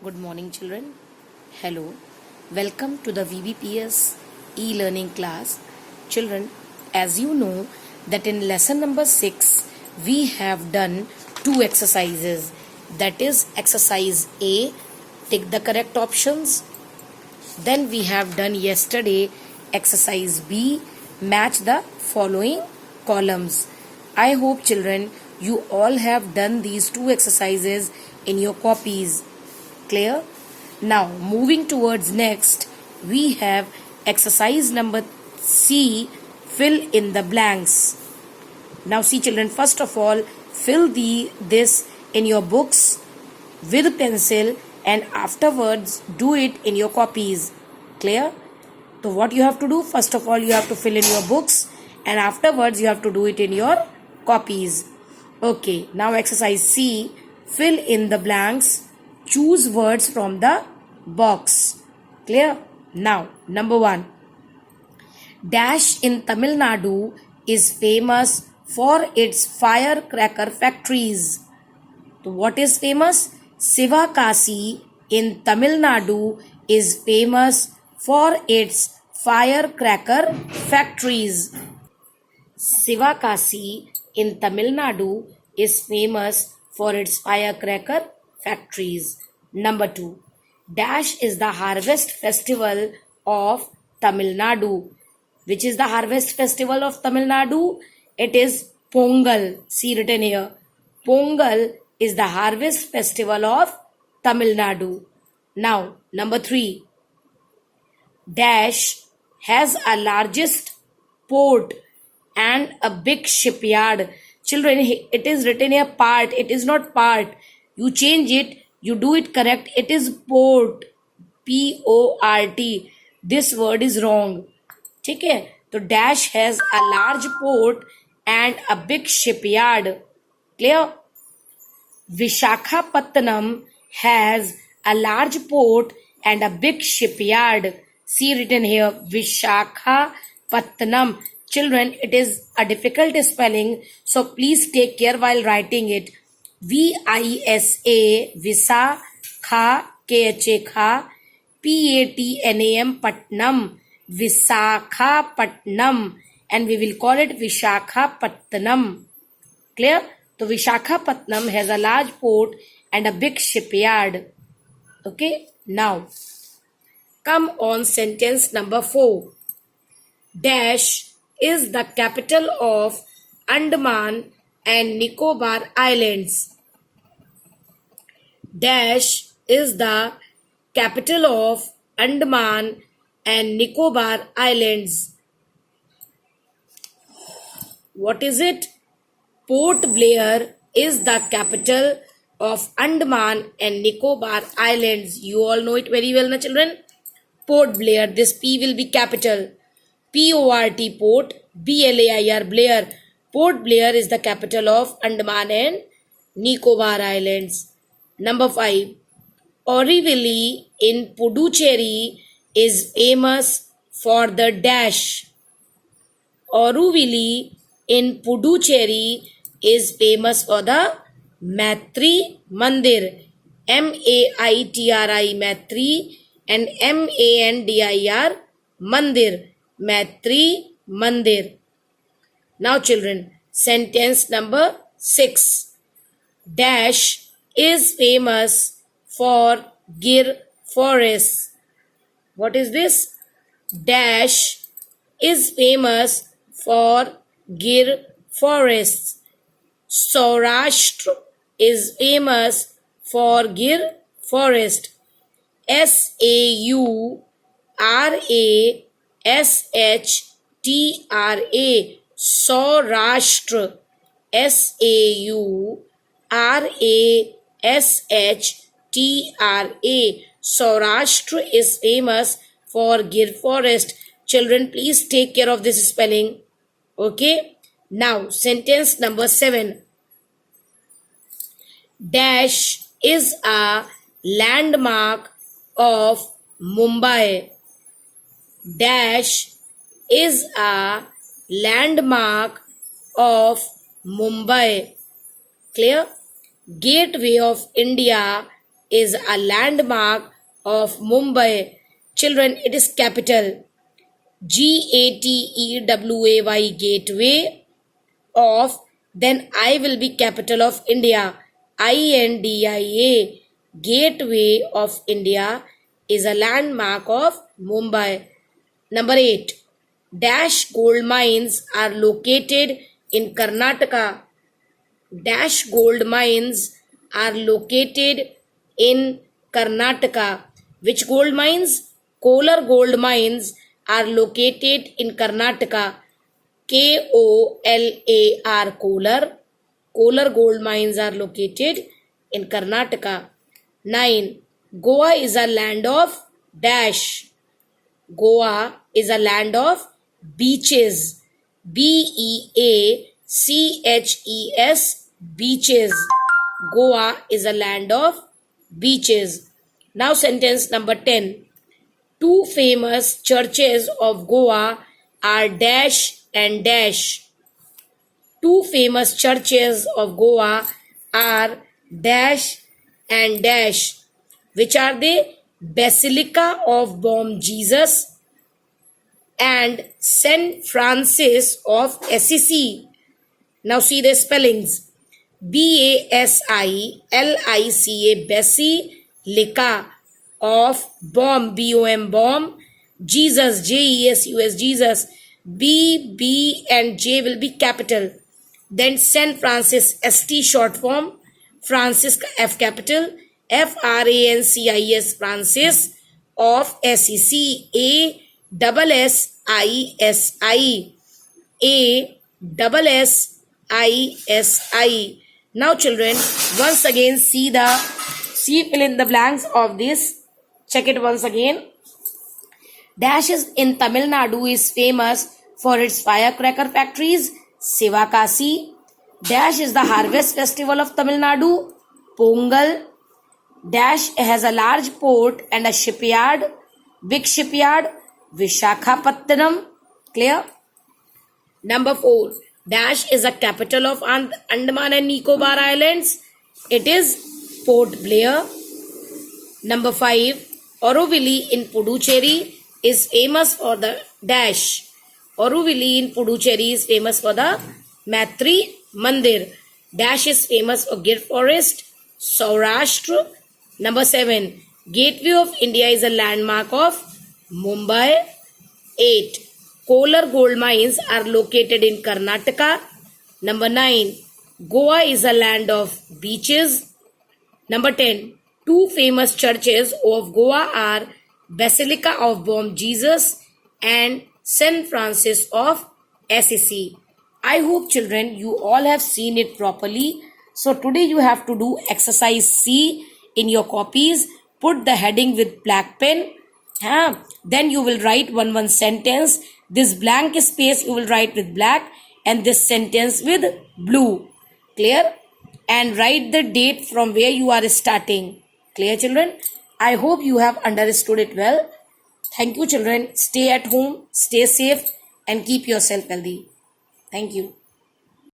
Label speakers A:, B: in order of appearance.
A: Good morning, children. Hello. Welcome to the VBPS e-learning class. Children, as you know that in lesson number 6, we have done two exercises. That is exercise A, tick the correct options. Then we have done yesterday exercise B, match the following columns. I hope children, you all have done these two exercises in your copies. Clear? Now moving towards next, we have exercise number C, fill in the blanks. Now see children, first of all fill this in your books with pencil and afterwards do it in your copies. Clear? So what you have to do, first of all you have to fill in your books and afterwards you have to do it in your copies. Okay, now exercise C, fill in the blanks. Choose words from the box. Clear? Now, number 1. Dash in Tamil Nadu is famous for its firecracker factories. So what is famous? Sivakasi in Tamil Nadu is famous for its firecracker factories. Sivakasi in Tamil Nadu is famous for its firecracker factories. Number 2. Dash is the harvest festival of Tamil Nadu. Which is the harvest festival of Tamil Nadu? It is Pongal. See written here. Pongal is the harvest festival of Tamil Nadu. Now, number 3. Dash has a largest port and a big shipyard. Children, it is written here part. It is not part. You change it, you do it correct. It is port. P-O-R-T. This word is wrong. Okay? So Dash has a large port and a big shipyard. Clear? Vishakhapatnam has a large port and a big shipyard. See written here, Vishakhapatnam. Children, it is a difficult spelling, so please take care while writing it. V-I-S-A, Visa, Kha, K-H-A, Kha, P-A-T-N-A-M, Patnam, Visakhapatnam, and we will call it Vishakhapatnam. Clear? So Vishakhapatnam has a large port and a big shipyard. Okay? Now, come on sentence number 4. Dash is the capital of Andaman and Nicobar Islands. Dash is the capital of Andaman and Nicobar Islands. What is it? Port Blair is the capital of Andaman and Nicobar Islands. You all know it very well, na children? Port Blair. This P will be capital. P-O-R-T, Port. B-L-A-I-R, Blair. Port Blair is the capital of Andaman and Nicobar Islands. Number 5. Orivili in Puducherry is famous for the dash. Oruvili in Puducherry is famous for the Maitri Mandir. M-A-I-T-R-I, Maitri, and M-A-N-D-I-R, Mandir. Maitri Mandir. Now children, sentence number 6. Dash is famous for Gir forests. What is this? Dash is famous for Gir forests. Saurashtra is famous for Gir forest. S-A-U-R-A-S-H-T-R-A. Saurashtra. S-A-U-R-A-S-H-T-R-A. Saurashtra is famous for Gir forest. Children, please take care of this spelling. Okay? Now, sentence number 7. Dash is a landmark of Mumbai. Dash is a landmark of Mumbai. Clear? Gateway of India is a landmark of Mumbai? Children, it is capital. Gateway, gateway of, then I will be capital of India. India, gateway of India is a landmark of Mumbai. Number 8. Dash gold mines are located in Karnataka. Dash gold mines are located in Karnataka. Which gold mines? Kolar gold mines are located in Karnataka. Kolar, Kolar. Kolar gold mines are located in Karnataka. 9. Goa is a land of dash. Goa is a land of beaches. Beaches, beaches. Goa is a land of beaches. Now sentence number 10. Two famous churches of Goa are dash and dash. Two famous churches of Goa are dash and dash. Which are they? Basilica of Bom Jesus and St. Francis of Assisi. Now see the spellings. Basilica, Basilica of Bom, Bom, Bom, Jesus, Jesus, Jesus. B and J will be capital. Then St. Francis, ST short form, Francis F capital, Francis, Francis of SEC, ASSISI. Now children, once again see fill in the blanks of this. Check it once again. Dash is in Tamil Nadu is famous for its firecracker factories. Sivakasi. Dash is the harvest festival of Tamil Nadu. Pongal. Dash has a large port and a shipyard. Big shipyard. Vishakhapatnam. Clear? Number 4. Dash is a capital of Andaman and Nicobar Islands. It is Port Blair. Number 5. Auroville in Puducherry is famous for the dash. Auroville in Puducherry is famous for the Matri Mandir. Dash is famous for Gir Forest, Saurashtra. Number 7. Gateway of India is a landmark of Mumbai. 8. Kolar gold mines are located in Karnataka. Number 9. Goa is a land of beaches. Number 10. Two famous churches of Goa are Basilica of Bom Jesus and St. Francis of Assisi. I hope children you all have seen it properly. So today you have to do exercise C in your copies. Put the heading with black pen. Then you will write one sentence. This blank space you will write with black and this sentence with blue. Clear? And write the date from where you are starting. Clear children? I hope you have understood it well. Thank you children. Stay at home, stay safe and keep yourself healthy. Thank you.